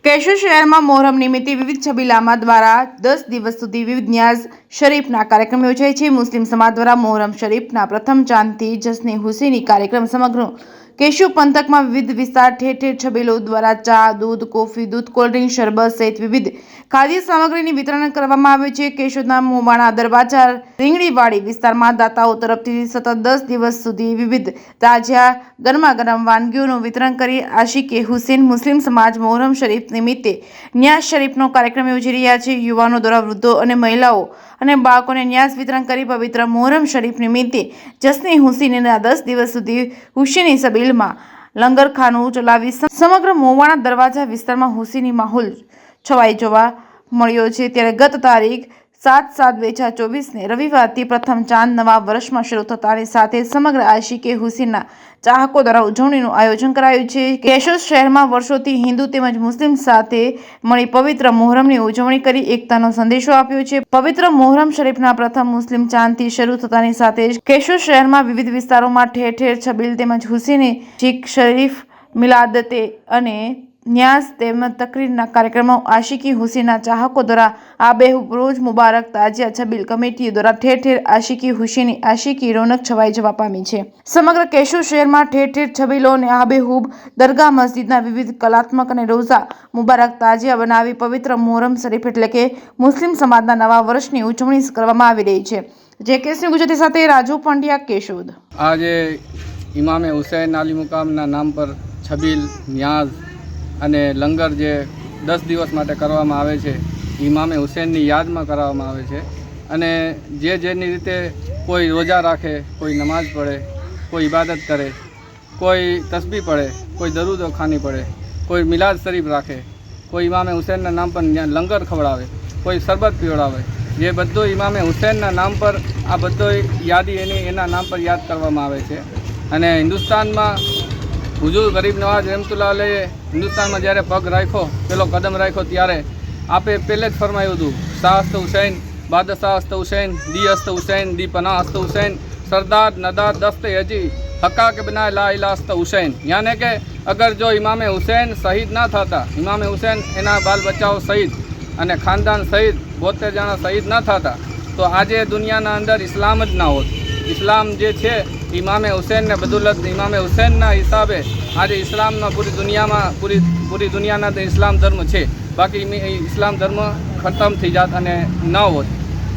કેશોદ શહેરમાં મોહરમ નિમિત્તે વિવિધ છબીલામા દ્વારા 10 દિવસ સુધી વિવિધ ન્યાઝ શરીફના કાર્યક્રમ યોજાય છે। મુસ્લિમ સમાજ દ્વારા મોહરમ શરીફના પ્રથમ ચાંદથી જશ્ને હુસૈની કાર્યક્રમ સમગ્ર કેશોદ પંથકમાં વિવિધ વિસ્તાર ઠેર ઠેર છબીલો દ્વારા ચા, દૂધ, કોફી, દૂધ, કોલ્ડ્રિંક, શરબત સહિત વિવિધ ખાદ્ય સામગ્રીની વિતરણ કરવામાં આવે છે। કેશોદના મોવાણા દરવાજા રીંગણીવાડી વિસ્તારમાં દાતાઓ તરફથી સતત 10 દિવસ સુધી વિવિધ તાજા ગરમાગરમ વાનગીઓનું વિતરણ કરી આશિકે હુસૈન મુસ્લિમ સમાજ મોહરમ શરીફ નિમિત્તે ન્યાઝ શરીફનો કાર્યક્રમ યોજી રહ્યા છે। યુવાનો દ્વારા વૃદ્ધો અને મહિલાઓ અને બાળકોને ન્યાઝ વિતરણ કરી પવિત્ર મોહરમ શરીફ નિમિત્તે જશ્ને હુસૈનીના 10 દિવસ સુધી હુસૈની સબીલમાં લંગરખાનું ચલાવી સમગ્ર મોવાણા દરવાજા વિસ્તારમાં હુસૈની માહોલ છવાઈ જોવા મળ્યો છે। ત્યારે ગત તારીખ 7/7/2024ને રવિવારથી પ્રથમ ચાંદ નવા વર્ષમાં શરૂ થતાની સાથે સમગ્ર આશિકે હુસૈનના ચાહકો દ્વારા ઉજવણીનું આયોજન કરાયું છે। કેશોદ શહેરમાં વર્ષોથી હિન્દુ તેમજ મુસ્લિમ સાથે મળી પવિત્ર મોહરમની ઉજવણી કરી એકતાનો સંદેશો આપ્યો છે। પવિત્ર મોહરમ શરીફના પ્રથમ મુસ્લિમ ચાંદથી શરૂ થતાની સાથે જ કેશોદ શહેરમાં વિવિધ વિસ્તારોમાં ઠેર ઠેર છબીલ તેમજ હુસૈની ચીક શરીફ મિલાદતે અને ન્યાઝ તેમજ તકરીરના કાર્યક્રમો આશિકી હુસૈનના ચાહકો દ્વારા આબેહૂબ રોજ મુબારક તાજિયા છબીલ કમિટીઓ દ્વારા ઠેર ઠેર આશિકી હુસૈની આશિકી રોનક છવાઈ જવા પામી છે। સમગ્ર કેશોદ શહેરમાં ઠેર ઠેર છબીલો અને આબેહૂબ દરગાહ મસ્જિદના વિવિધ કલાત્મક અને રોઝા મુબારક તાજિયા બનાવી પવિત્ર મોહરમ શરીફ એટલે કે મુસ્લિમ સમાજના નવા વર્ષની ઉજવણી કરવામાં આવી રહી છે। જે કેસરી ગુજરાતી સાથે રાજુ પંડ્યા, કેશોદ। આજે ઇમામે હુસૈન આલી મુકામના નામ પર છબીલ, ન્યાઝ અને લંગર જે 10 દિવસ માટે કરવામાં આવે છે, ઇમામે હુસૈનની યાદમાં કરવામાં આવે છે। અને જેની રીતે કોઈ રોજા રાખે, કોઈ નમાઝ પડે, કોઈ ઇબાદત કરે, કોઈ તસ્બીહ પડે, કોઈ દરૂદ ખાની પડે, કોઈ મિલાદ શરીફ રાખે, કોઈ ઇમામે હુસૈનના નામ પર લંગર ખવડાવે, કોઈ શરબત પીવડાવે, જે બધો ઇમામે હુસૈનના નામ પર આ બધો યાદી એના નામ પર યાદ કરવામાં આવે છે। અને હિન્દુસ્તાનમાં હુજુર ગરીબ નવાજ રહેમતુલ્લાહ અલૈહે હિન્દુસ્તાનમાં જ્યારે પગ રાખ્યો, પેલો કદમ રાખ્યો, ત્યારે આપે પહેલે જ ફરમાયું હતું, શાહ હસ્ત હુસૈન, બાદશાહ હસ્ત હુસૈન, દી હસ્ત હુસૈન, દી પનાહ હસ્ત હુસૈન, સરદાર નદાર દસ્તે હજી હક્કા કે બના લા ઇલાહ હસ્ત હુસૈન। યાને કે અગર જો ઇમામે હુસૈન શહીદ ના થતા, ઇમામે હુસૈન એના બાલ બચ્ચાઓ શહીદ અને ખાનદાન શહીદ 72 જણા શહીદ ના થતા, તો આજે દુનિયાના અંદર ઇસ્લામ જ ના હોત। ઇસ્લામ જે છે ઇમામે હુસૈનને બદુલત ઇમામે હુસૈનના હિસાબે આજે ઇસ્લામમાં પૂરી દુનિયાના ઇસ્લામ ધર્મ છે। બાકી ઇસ્લામ ધર્મ ખતમ થઈ જાત અને ન હોત।